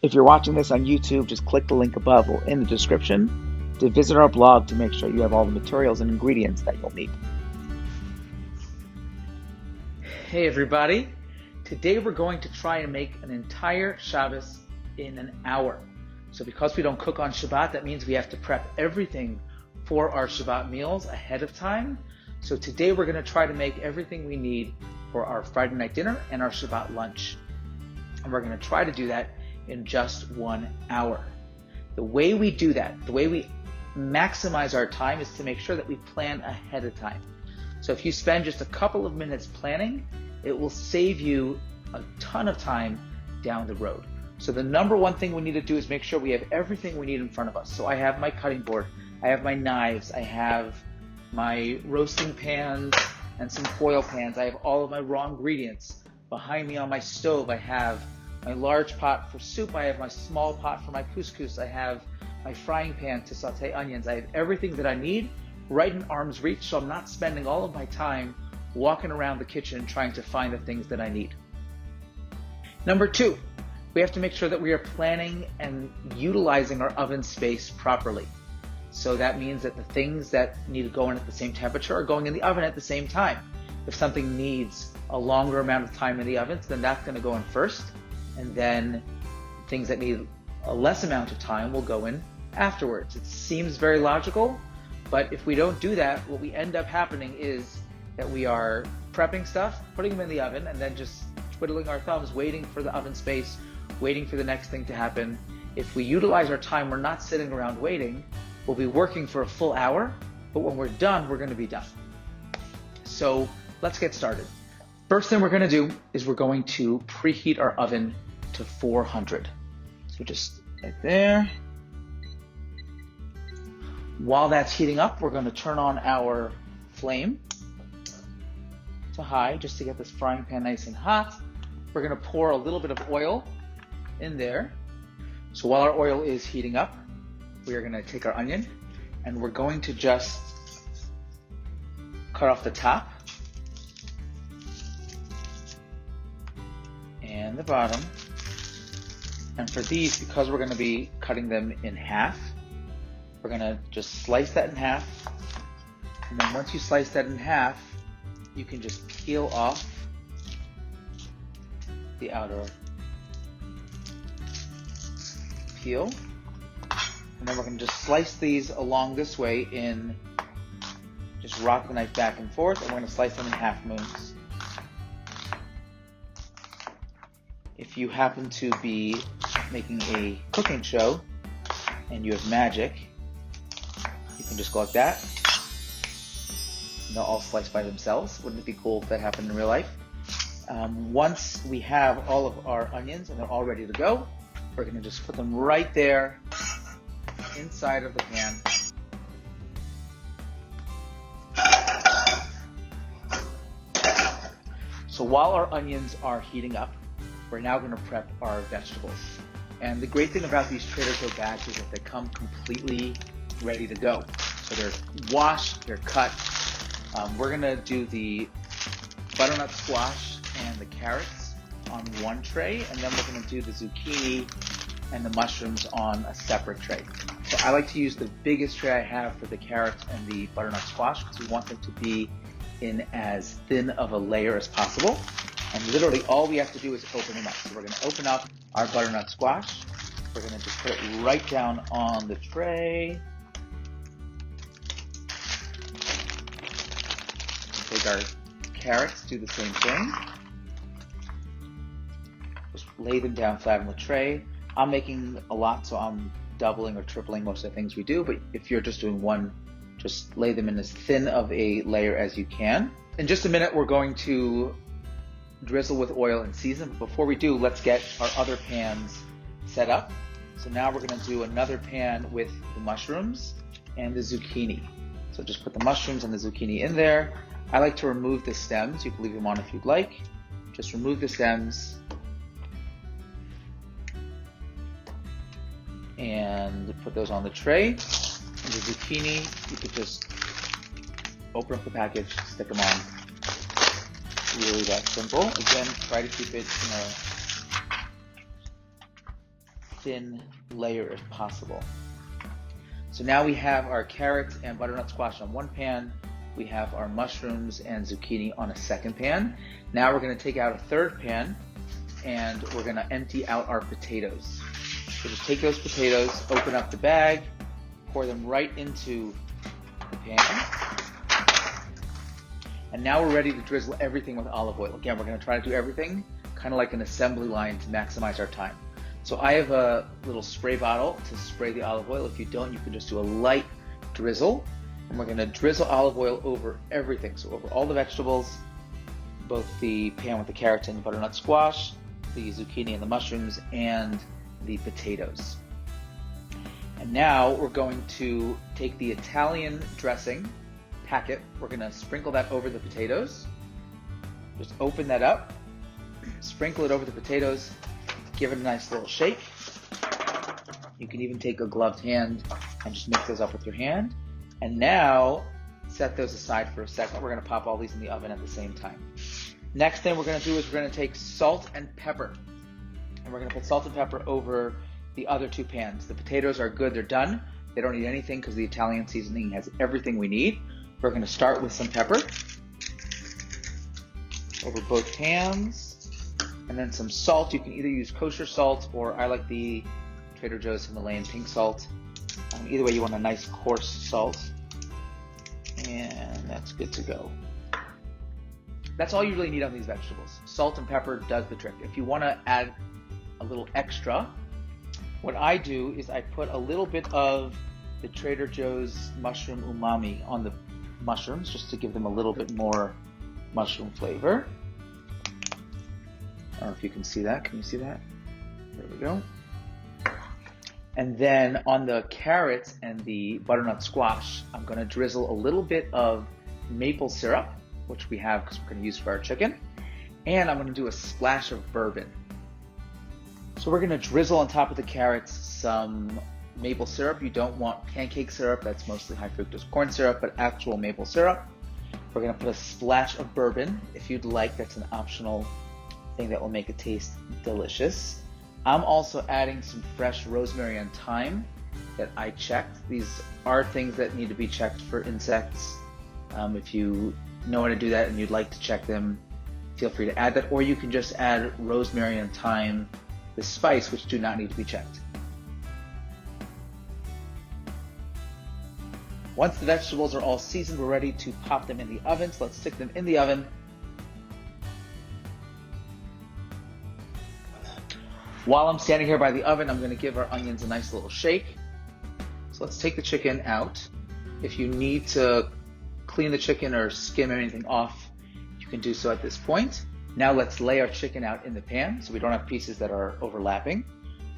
If you're watching this on YouTube, just click the link above or in the description to visit our blog to make sure you have all the materials and ingredients that you'll need. Hey everybody, today we're going to try and make an entire Shabbos in an hour. So because we don't cook on Shabbat, that means we have to prep everything for our Shabbat meals ahead of time. So today we're going to try to make everything we need for our Friday night dinner and our Shabbat lunch. And we're going to try to do that in just 1 hour. The way we do that, the way we maximize our time is to make sure that we plan ahead of time. So if you spend just a couple of minutes planning, it will save you a ton of time down the road. So the number one thing we need to do is make sure we have everything we need in front of us. So I have my cutting board, I have my knives, I have my roasting pans and some foil pans. I have all of my raw ingredients. Behind me on my stove, I have my large pot for soup, I have my small pot for my couscous, I have my frying pan to saute onions. I have everything that I need right in arm's reach, so I'm not spending all of my time walking around the kitchen trying to find the things that I need. Number two, we have to make sure that we are planning and utilizing our oven space properly. So that means that the things that need to go in at the same temperature are going in the oven at the same time. If something needs a longer amount of time in the oven, then that's going to go in first. And then things that need a less amount of time will go in afterwards. It seems very logical, but if we don't do that, what we end up happening is that we are prepping stuff, putting them in the oven, and then just twiddling our thumbs, waiting for the oven space, waiting for the next thing to happen. If we utilize our time, we're not sitting around waiting. We'll be working for a full hour, but when we're done, we're going to be done. So let's get started. First thing we're going to do is we're going to preheat our oven to 400. So just right there. While that's heating up, we're going to turn on our flame to high just to get this frying pan nice and hot. We're going to pour a little bit of oil in there. So while our oil is heating up, we are going to take our onion and we're going to just cut off the top and the bottom. And for these, because we're going to be cutting them in half, we're going to just slice that in half. And then once you slice that in half, you can just peel off the outer peel. And then we're going to just slice these along this way in, just rock the knife back and forth, and we're going to slice them in half moons. If you happen to be making a cooking show and you have magic, you can just go like that. And they'll all slice by themselves. Wouldn't it be cool if that happened in real life? Once we have all of our onions and they're all ready to go, we're going to just put them right there inside of the pan. So while our onions are heating up, we're now going to prep our vegetables. And the great thing about these Trader Joe bags is that they come completely ready to go. So they're washed, they're cut. We're going to do the butternut squash and the carrots on one tray, and then we're going to do the zucchini and the mushrooms on a separate tray. So I like to use the biggest tray I have for the carrots and the butternut squash because we want them to be in as thin of a layer as possible. And literally all we have to do is open them up. So we're going to open up our butternut squash. We're going to just put it right down on the tray. Take our carrots, do the same thing. Just lay them down flat on the tray. I'm making a lot, so I'm doubling or tripling most of the things we do, but if you're just doing one, just lay them in as thin of a layer as you can. In just a minute, we're going to drizzle with oil and season. But before we do, let's get our other pans set up. So now we're going to do another pan with the mushrooms and the zucchini. So just put the mushrooms and the zucchini in there. I like to remove the stems. You can leave them on if you'd like. Just remove the stems and put those on the tray. And the zucchini, you could just open up the package, stick them on. Really that simple. Again, try to keep it, thin layer if possible. So now we have our carrots and butternut squash on one pan. We have our mushrooms and zucchini on a second pan. Now we're going to take out a third pan and we're going to empty out our potatoes. So just take those potatoes, open up the bag, pour them right into the pan. And now we're ready to drizzle everything with olive oil. Again, we're going to try to do everything kind of like an assembly line to maximize our time. So I have a little spray bottle to spray the olive oil. If you don't, you can just do a light drizzle. And we're going to drizzle olive oil over everything. So over all the vegetables, both the pan with the carrots and the butternut squash, the zucchini and the mushrooms, and the potatoes. And now we're going to take the Italian dressing packet. We're going to sprinkle that over the potatoes. Just open that up, sprinkle it over the potatoes, give it a nice little shake. You can even take a gloved hand and just mix those up with your hand. And now set those aside for a second. We're going to pop all these in the oven at the same time. Next thing we're going to do is we're going to take salt and pepper. And we're going to put salt and pepper over the other two pans. The potatoes are good. They're done. They don't need anything because the Italian seasoning has everything we need. We're going to start with some pepper over both pans. And then some salt. You can either use kosher salt or I like the Trader Joe's Himalayan pink salt. Either way, you want a nice coarse salt. And that's good to go. That's all you really need on these vegetables. Salt and pepper does the trick. If you want to add a little extra, what I do is I put a little bit of the Trader Joe's mushroom umami on the mushrooms just to give them a little bit more mushroom flavor. I don't know if you can see that. Can you see that? There we go. And then on the carrots and the butternut squash, I'm going to drizzle a little bit of maple syrup, which we have because we're going to use for our chicken. And I'm going to do a splash of bourbon. So we're going to drizzle on top of the carrots some maple syrup. You don't want pancake syrup. That's mostly high fructose corn syrup, but actual maple syrup. We're going to put a splash of bourbon. If you'd like, that's an optional thing that will make it taste delicious. I'm also adding some fresh rosemary and thyme that I checked. These are things that need to be checked for insects. If you know how to do that and you'd like to check them, feel free to add that, or you can just add rosemary and thyme, the spice, which do not need to be checked. Once the vegetables are all seasoned, we're ready to pop them in the oven. So let's stick them in the oven. While I'm standing here by the oven, I'm going to give our onions a nice little shake. So let's take the chicken out. If you need to clean the chicken or skim anything off, you can do so at this point. Now let's lay our chicken out in the pan so we don't have pieces that are overlapping.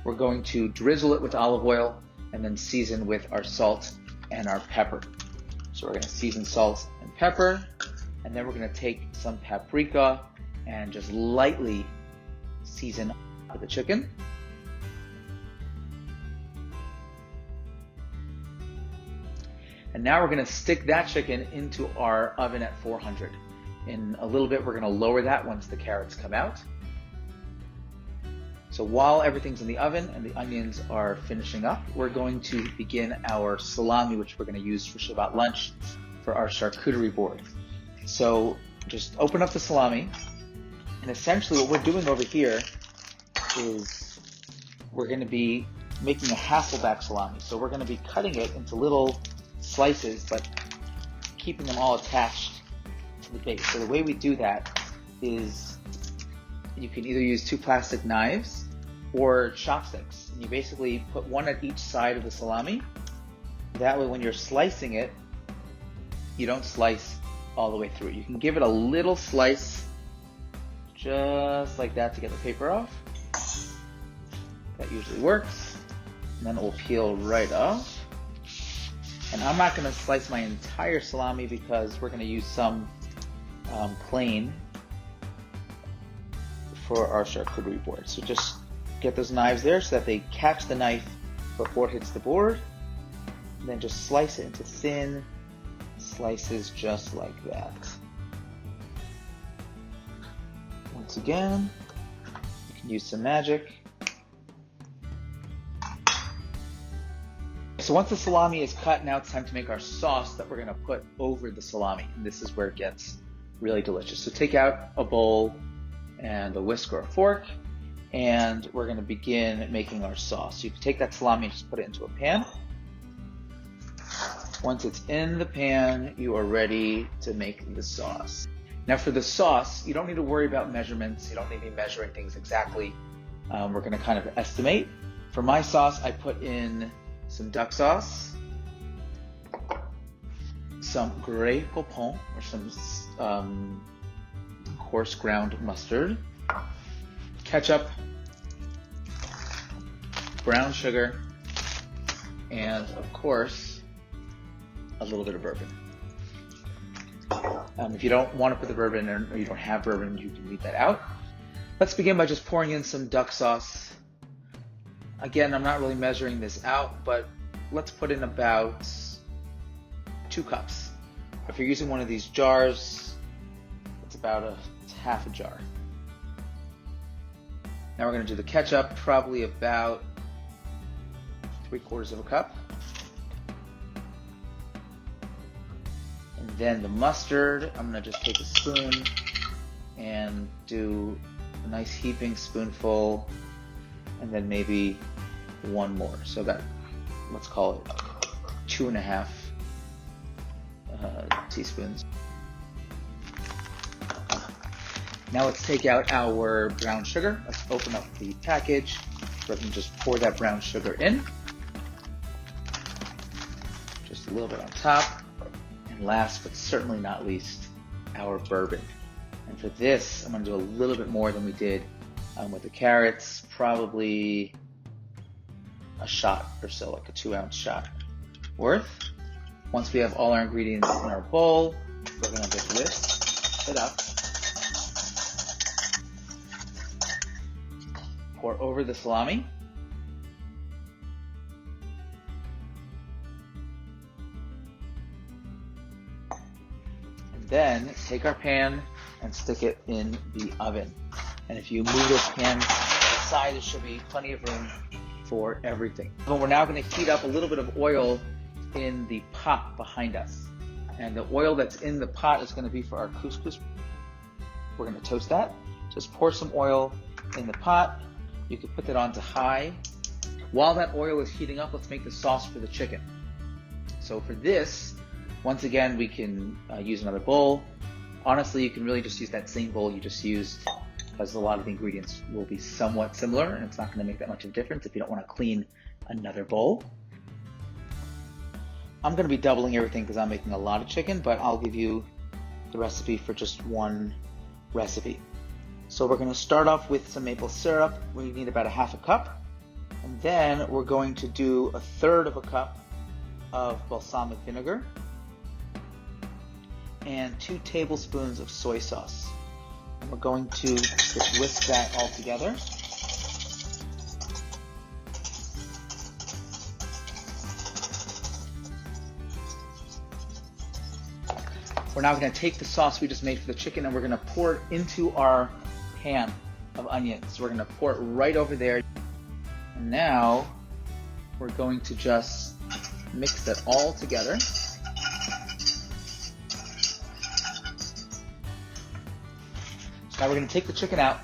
We're going to drizzle it with olive oil and then season with our salt and our pepper. So we're going to season salt and pepper, and then we're going to take some paprika and just lightly season the chicken. And now we're going to stick that chicken into our oven at 400. In a little bit, we're going to lower that once the carrots come out. So while everything's in the oven and the onions are finishing up, we're going to begin our salami, which we're going to use for Shabbat lunch for our charcuterie board. So just open up the salami, and essentially what we're doing over here is we're going to be making a Hasselback salami. So we're going to be cutting it into little slices, but keeping them all attached to the base. So the way we do that is you can either use two plastic knives or chopsticks. And you basically put one at each side of the salami. That way when you're slicing it, you don't slice all the way through. You can give it a little slice just like that to get the paper off. That usually works. And then it will peel right off. And I'm not going to slice my entire salami because we're going to use some plain for our charcuterie board. So just get those knives there so that they catch the knife before it hits the board. And then just slice it into thin slices just like that. Once again, you can use some magic. so once the salami is cut, now it's time to make our sauce that we're going to put over the salami. And this is where it gets really delicious. So take out a bowl and a whisk or a fork, and we're going to begin making our sauce. So you can take that salami and just put it into a pan. Once it's in the pan, you are ready to make the sauce. Now for the sauce, you don't need to worry about measurements. You don't need to be measuring things exactly. We're going to kind of estimate. For my sauce, I put in some duck sauce, some Grey Poupon, or some coarse ground mustard, ketchup, brown sugar, and of course, a little bit of bourbon. If you don't want to put the bourbon in, or you don't have bourbon, you can leave that out. Let's begin by just pouring in some duck sauce. Again, I'm not really measuring this out, but let's put in about 2 cups. If you're using one of these jars, it's about a half a jar. Now we're going to do the ketchup, probably about 3/4 of a cup. And then the mustard, I'm going to just take a spoon and do a nice heaping spoonful, and then maybe one more. So that, let's call it 2.5 teaspoons. Now let's take out our brown sugar. Let's open up the package. We're going to just pour that brown sugar in. Just a little bit on top. And last but certainly not least, our bourbon. And for this, I'm going to do a little bit more than we did with the carrots, probably a shot or so, like a 2-ounce shot worth. Once we have all our ingredients in our bowl, we're going to just whisk it up, pour over the salami, and then take our pan and stick it in the oven. And if you move this pan aside, there should be plenty of room for everything. But we're now going to heat up a little bit of oil in the pot behind us. And the oil that's in the pot is going to be for our couscous. We're going to toast that. Just pour some oil in the pot. You can put that on to high. While that oil is heating up, let's make the sauce for the chicken. So for this, once again, we can use another bowl. Honestly, you can really just use that same bowl you just used, because a lot of the ingredients will be somewhat similar, and it's not going to make that much of a difference if you don't want to clean another bowl. I'm going to be doubling everything because I'm making a lot of chicken, but I'll give you the recipe for just one recipe. So we're going to start off with some maple syrup. We need about 1/2 cup. And then we're going to do 1/3 cup of balsamic vinegar and 2 tablespoons of soy sauce. And we're going to just whisk that all together. We're now going to take the sauce we just made for the chicken and we're going to pour it into our pan of onions. So we're going to pour it right over there. And now we're going to just mix that all together. So now we're going to take the chicken out.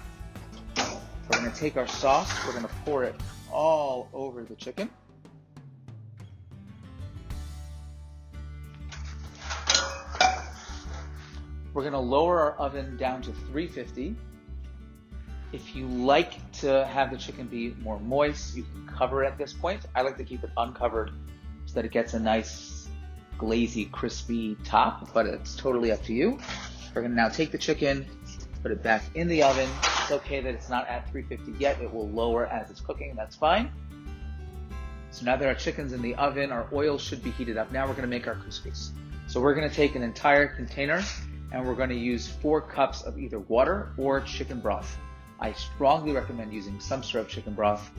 We're going to take our sauce. We're going to pour it all over the chicken. We're going to lower our oven down to 350. If you like to have the chicken be more moist, you can cover it at this point. I like to keep it uncovered so that it gets a nice glazy, crispy top, but it's totally up to you. We're going to now take the chicken, put it back in the oven. It's okay that it's not at 350 yet. It will lower as it's cooking. That's fine. So now that our chicken's in the oven, our oil should be heated up. Now we're going to make our couscous. So we're going to take an entire container and we're going to use 4 cups of either water or chicken broth. I strongly recommend using some sort of chicken broth.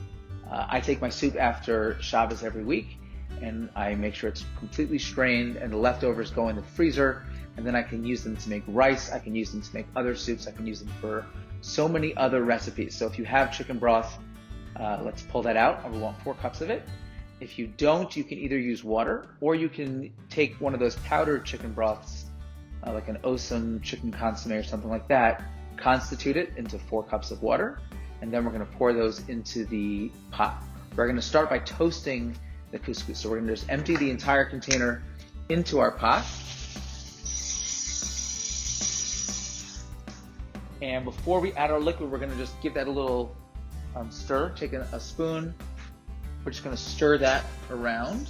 I take my soup after Shabbat every week, and I make sure it's completely strained, and the leftovers go in the freezer, and then I can use them to make rice, I can use them to make other soups, I can use them for so many other recipes. So if you have chicken broth, let's pull that out. We want 4 cups of it. If you don't, you can either use water or you can take one of those powdered chicken broths, like an Osum chicken consomme or something like that, constitute it into 4 cups of water, and then we're going to pour those into the pot. We're going to start by toasting the couscous. So we're going to just empty the entire container into our pot. And before we add our liquid, we're going to just give that a little stir. Take a spoon. We're just going to stir that around.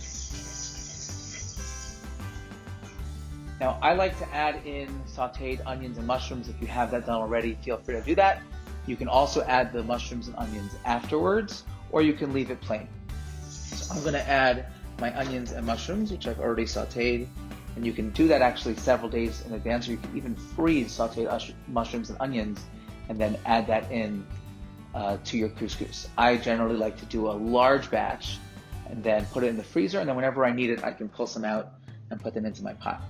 Now, I like to add in sauteed onions and mushrooms. If you have that done already, feel free to do that. You can also add the mushrooms and onions afterwards, or you can leave it plain. So I'm going to add my onions and mushrooms, which I've already sauteed. And you can do that actually several days in advance, or you can even freeze sauteed mushrooms and onions and then add that in to your couscous. I generally like to do a large batch and then put it in the freezer, and then whenever I need it, I can pull some out and put them into my pot.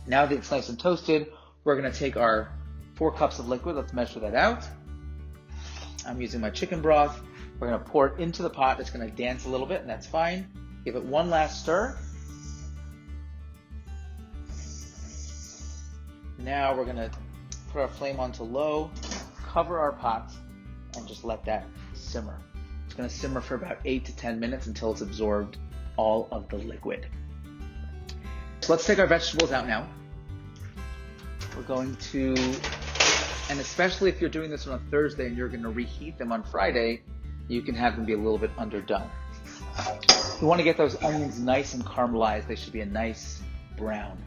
Now that it's nice and toasted, we're going to take our 4 cups of liquid. Let's measure that out. I'm using my chicken broth. We're going to pour it into the pot. It's going to dance a little bit, and that's fine. Give it one last stir. Now we're going to put our flame on to low, cover our pot, and just let that simmer. It's going to simmer for about 8 to 10 minutes until it's absorbed all of the liquid. So let's take our vegetables out now. We're going to, and especially if you're doing this on a Thursday and you're going to reheat them on Friday, you can have them be a little bit underdone. You want to get those onions nice and caramelized. They should be a nice brown.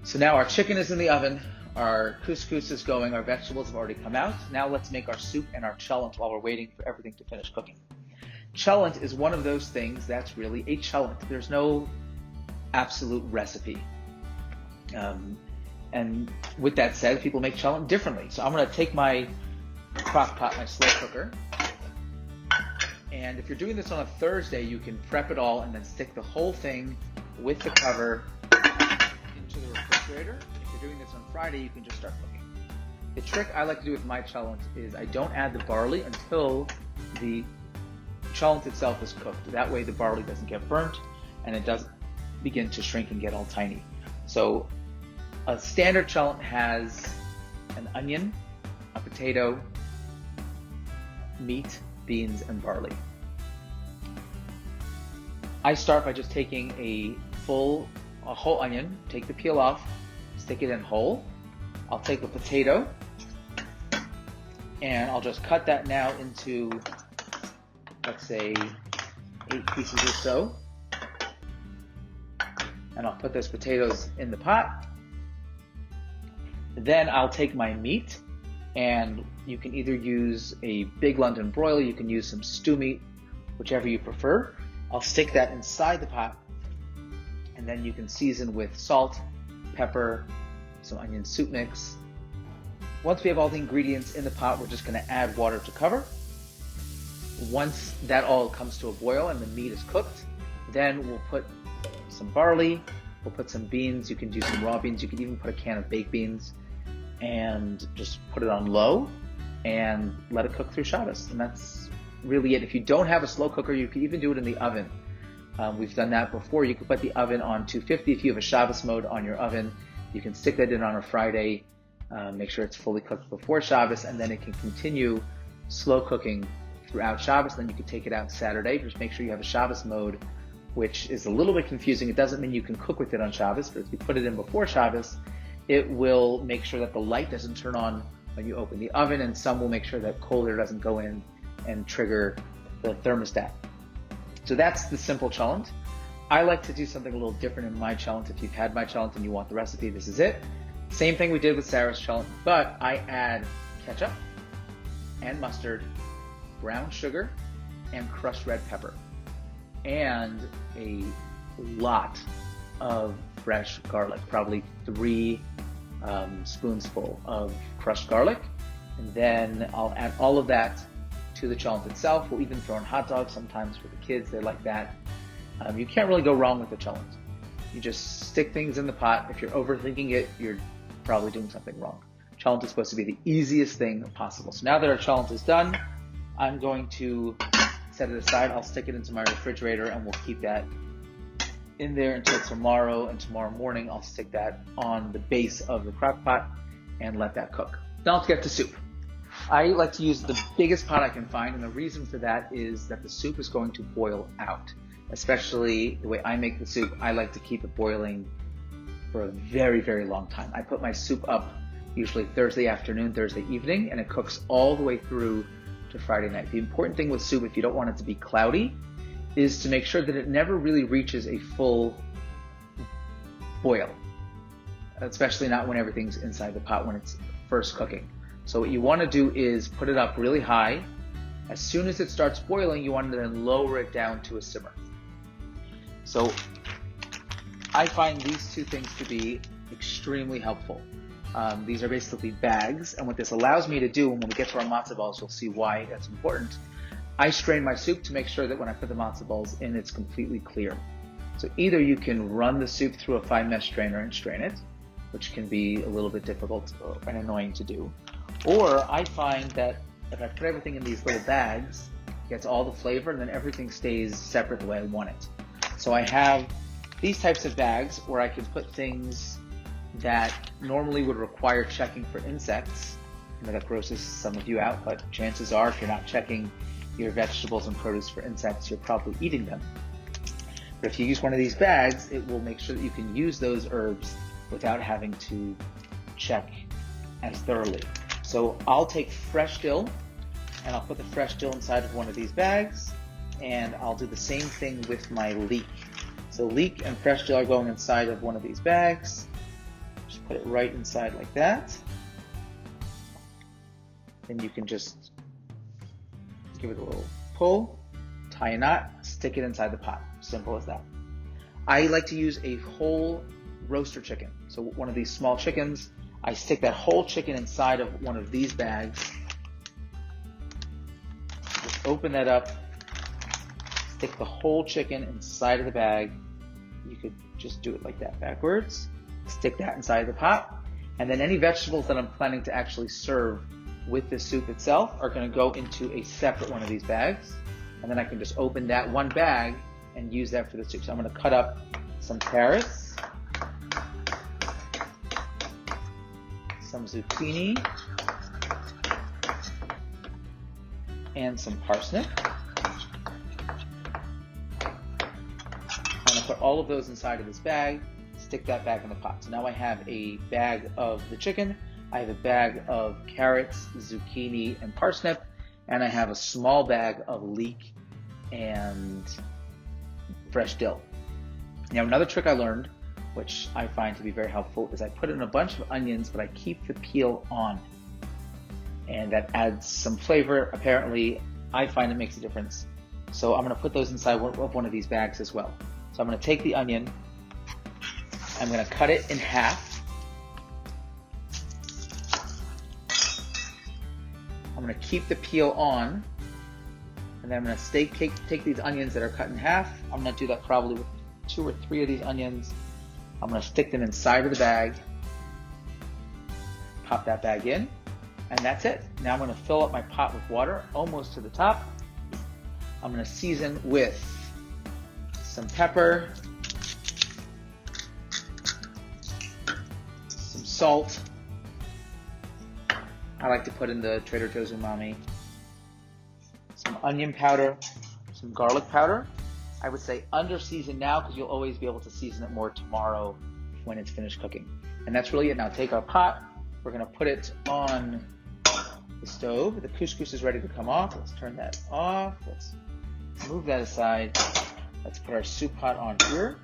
So now our chicken is in the oven, our couscous is going, our vegetables have already come out. Now let's make our soup and our cholent while we're waiting for everything to finish cooking. Cholent is one of those things that's really a cholent. There's no absolute recipe. And with that said, people make cholent differently. So I'm going to take my crock pot, my slow cooker, and if you're doing this on a Thursday, you can prep it all and then stick the whole thing with the cover into the refrigerator. If you're doing this on Friday, you can just start cooking. The trick I like to do with my cholent is I don't add the barley until the cholent itself is cooked. That way the barley doesn't get burnt and it doesn't begin to shrink and get all tiny. So a standard cholent has an onion, a potato, meat, beans, and barley. I start by just taking a whole onion, take the peel off, stick it in whole. I'll take a potato and I'll just cut that now into, let's say, 8 pieces or so. And I'll put those potatoes in the pot. Then I'll take my meat, and you can either use a big London broiler, you can use some stew meat, whichever you prefer. I'll stick that inside the pot, and then you can season with salt, pepper, some onion soup mix. Once we have all the ingredients in the pot, we're just going to add water to cover. Once that all comes to a boil and the meat is cooked, then we'll put some barley, we'll put some beans. You can do some raw beans, you can even put a can of baked beans, and just put it on low and let it cook through Shabbos. And that's really it. If you don't have a slow cooker, you can even do it in the oven. We've done that before. You can put the oven on 250 if you have a Shabbos mode on your oven. You can stick that in on a Friday, make sure it's fully cooked before Shabbos, and then it can continue slow cooking throughout Shabbos. Then you can take it out Saturday. Just make sure you have a Shabbos mode, which is a little bit confusing. It doesn't mean you can cook with it on Shabbos, but if you put it in before Shabbos, it will make sure that the light doesn't turn on when you open the oven, and some will make sure that cold air doesn't go in and trigger the thermostat. So that's the simple cholent. I like to do something a little different in my cholent. If you've had my cholent and you want the recipe, this is it. Same thing we did with Sarah's cholent, but I add ketchup and mustard, brown sugar, and crushed red pepper, and a lot of fresh garlic, probably 3 spoonsful of crushed garlic. And then I'll add all of that to the cholent itself. We'll even throw in hot dogs sometimes for the kids. They like that. You can't really go wrong with the cholent. You just stick things in the pot. If you're overthinking it, you're probably doing something wrong. Cholent is supposed to be the easiest thing possible. So now that our cholent is done, I'm going to set it aside. I'll stick it into my refrigerator and we'll keep that in there until tomorrow, and tomorrow morning I'll stick that on the base of the crock pot and let that cook. Now let's get to soup. I like to use the biggest pot I can find, and the reason for that is that the soup is going to boil out. Especially the way I make the soup, I like to keep it boiling for a very, very long time. I put my soup up usually Thursday afternoon, Thursday evening, and it cooks all the way through to Friday night. The important thing with soup, if you don't want it to be cloudy, is to make sure that it never really reaches a full boil, especially not when everything's inside the pot when it's first cooking. So what you want to do is put it up really high. As soon as it starts boiling, you want to then lower it down to a simmer. So I find these two things to be extremely helpful. These are basically bags, and what this allows me to do, and when we get to our matzo balls, you'll see why that's important. I strain my soup to make sure that when I put the matzo balls in, it's completely clear. So either you can run the soup through a fine mesh strainer and strain it, which can be a little bit difficult and annoying to do. Or I find that if I put everything in these little bags, it gets all the flavor and then everything stays separate the way I want it. So I have these types of bags where I can put things that normally would require checking for insects. I know that grosses some of you out, but chances are if you're not checking your vegetables and produce for insects, you're probably eating them. But if you use one of these bags, it will make sure that you can use those herbs without having to check as thoroughly. So I'll take fresh dill, and I'll put the fresh dill inside of one of these bags, and I'll do the same thing with my leek. So leek and fresh dill are going inside of one of these bags. Just put it right inside like that. Then you can just give it a little pull, tie a knot, stick it inside the pot. Simple as that. I like to use a whole roaster chicken. So one of these small chickens, I stick that whole chicken inside of one of these bags. Just open that up, stick the whole chicken inside of the bag. You could just do it like that backwards. Stick that inside the pot. And then any vegetables that I'm planning to actually serve with the soup itself are going to go into a separate one of these bags. And then I can just open that one bag and use that for the soup. So I'm going to cut up some carrots, some zucchini, and some parsnip. I'm going to put all of those inside of this bag, stick that back in the pot. So now I have a bag of the chicken, I have a bag of carrots, zucchini, and parsnip, and I have a small bag of leek and fresh dill. Now another trick I learned, which I find to be very helpful, is I put in a bunch of onions, but I keep the peel on. And that adds some flavor. Apparently, I find it makes a difference. So I'm going to put those inside one of these bags as well. So I'm going to take the onion, I'm going to cut it in half. I'm going to keep the peel on, and then I'm going to take these onions that are cut in half. I'm going to do that probably with 2 or 3 of these onions. I'm going to stick them inside of the bag, pop that bag in, and that's it. Now I'm going to fill up my pot with water almost to the top. I'm going to season with some pepper, some salt. I like to put in the Trader Joe's umami, some onion powder, some garlic powder. I would say under season now because you'll always be able to season it more tomorrow when it's finished cooking. And that's really it. Now take our pot, we're going to put it on the stove. The couscous is ready to come off. Let's turn that off. Let's move that aside. Let's put our soup pot on here.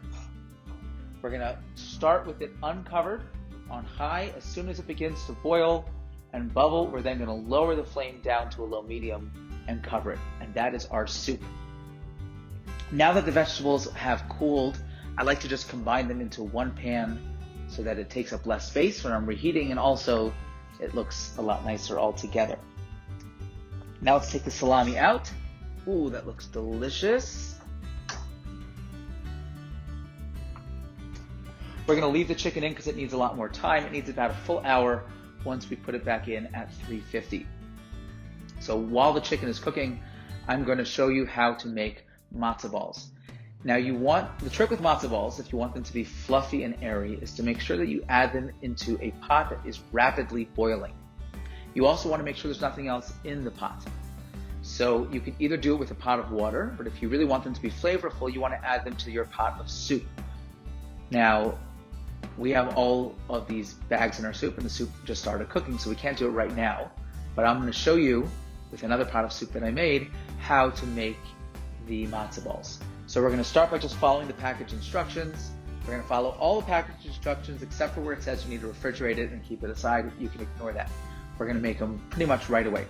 We're going to start with it uncovered on high. As soon as it begins to boil and bubble, we're then going to lower the flame down to a low medium and cover it. And that is our soup. Now that the vegetables have cooled, I like to just combine them into one pan so that it takes up less space when I'm reheating, and also it looks a lot nicer all together. Now let's take the salami out. Ooh, that looks delicious. We're going to leave the chicken in because it needs a lot more time. It needs about a full hour once we put it back in at 350. So while the chicken is cooking, I'm going to show you how to make matzo balls. Now the trick with matzo balls, if you want them to be fluffy and airy, is to make sure that you add them into a pot that is rapidly boiling. You also want to make sure there's nothing else in the pot. So you can either do it with a pot of water, but if you really want them to be flavorful, you want to add them to your pot of soup. Now, we have all of these bags in our soup, and the soup just started cooking, so we can't do it right now. But I'm going to show you, with another pot of soup that I made, how to make the matzo balls. So we're going to start by just following the package instructions. We're going to follow all the package instructions except for where it says you need to refrigerate it and keep it aside. You can ignore that. We're going to make them pretty much right away.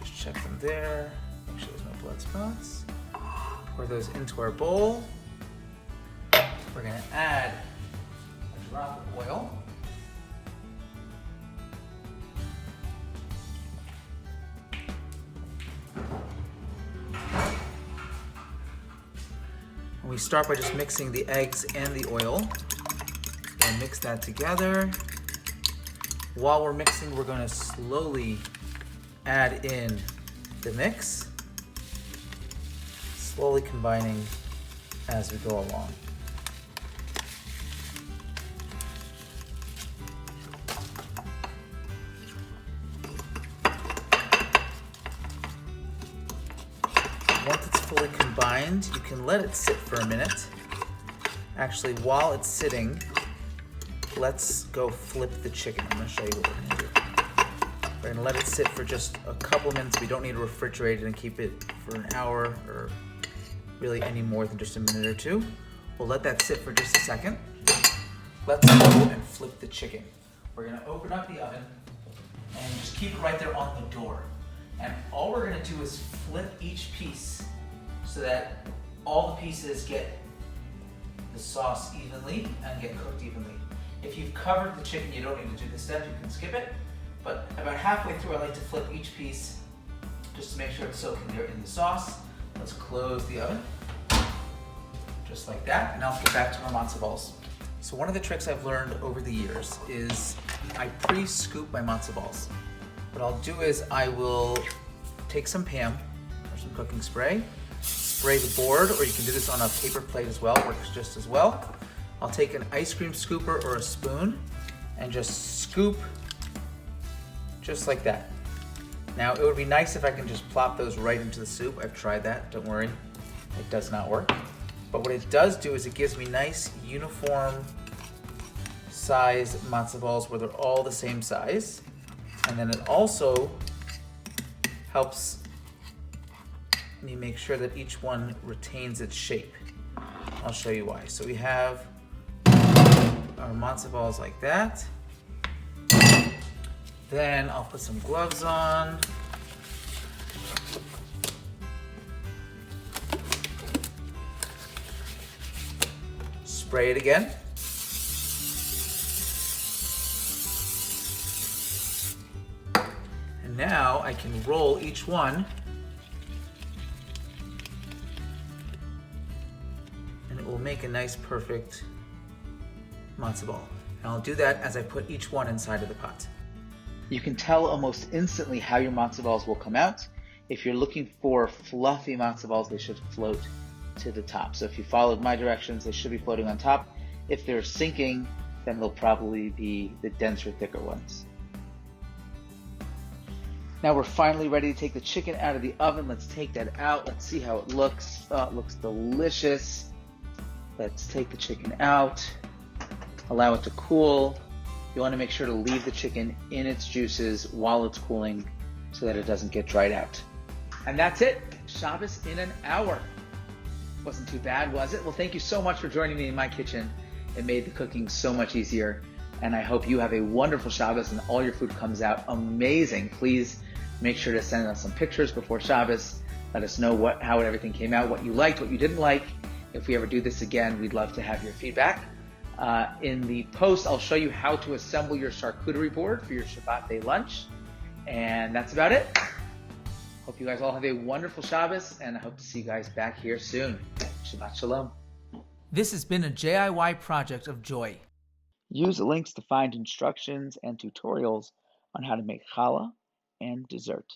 Just check them there. Make sure there's no blood spots. Pour those into our bowl. We're going to add a drop of oil. And we start by just mixing the eggs and the oil. And mix that together. While we're mixing, we're going to slowly add in the mix, slowly combining as we go along. Once it's fully combined, you can let it sit for a minute. Actually, while it's sitting, let's go flip the chicken. I'm going to show you what we're going to do. We're going to let it sit for just a couple minutes. We don't need to refrigerate it and keep it for an hour or really any more than just a minute or two. We'll let that sit for just a second. Let's go and flip the chicken. We're going to open up the oven and just keep it right there on the door. And all we're going to do is flip each piece so that all the pieces get the sauce evenly and get cooked evenly. If you've covered the chicken, you don't need to do this step, you can skip it. But about halfway through, I like to flip each piece just to make sure it's soaking there in the sauce. Let's close the oven, just like that, and now let's get back to our matzo balls. So one of the tricks I've learned over the years is I pre-scoop my matzo balls. What I'll do is I will take some Pam or some cooking spray, spray the board, or you can do this on a paper plate as well, works just as well. I'll take an ice cream scooper or a spoon and just scoop just like that. Now, it would be nice if I can just plop those right into the soup. I've tried that, don't worry, it does not work. But what it does do is it gives me nice uniform size matzo balls where they're all the same size. And then it also helps me make sure that each one retains its shape. I'll show you why. So we have our matzo balls like that. Then I'll put some gloves on. Spray it again. And now I can roll each one. And it will make a nice, perfect matzo ball. And I'll do that as I put each one inside of the pot. You can tell almost instantly how your matzo balls will come out. If you're looking for fluffy matzo balls, they should float to the top. So if you followed my directions, they should be floating on top. If they're sinking, then they'll probably be the denser, thicker ones. Now we're finally ready to take the chicken out of the oven. Let's take that out. Let's see how it looks. Oh, it looks delicious. Let's take the chicken out. Allow it to cool. You want to make sure to leave the chicken in its juices while it's cooling so that it doesn't get dried out. And that's it. Shabbos in an hour. Wasn't too bad, was it? Well, thank you so much for joining me in my kitchen. It made the cooking so much easier. And I hope you have a wonderful Shabbos and all your food comes out amazing. Please make sure to send us some pictures before Shabbos. Let us know how everything came out, what you liked, what you didn't like. If we ever do this again, we'd love to have your feedback. In the post, I'll show you how to assemble your charcuterie board for your Shabbat day lunch. And that's about it. Hope you guys all have a wonderful Shabbos, and I hope to see you guys back here soon. Shabbat Shalom. This has been a JIY project of joy. Use the links to find instructions and tutorials on how to make challah and dessert.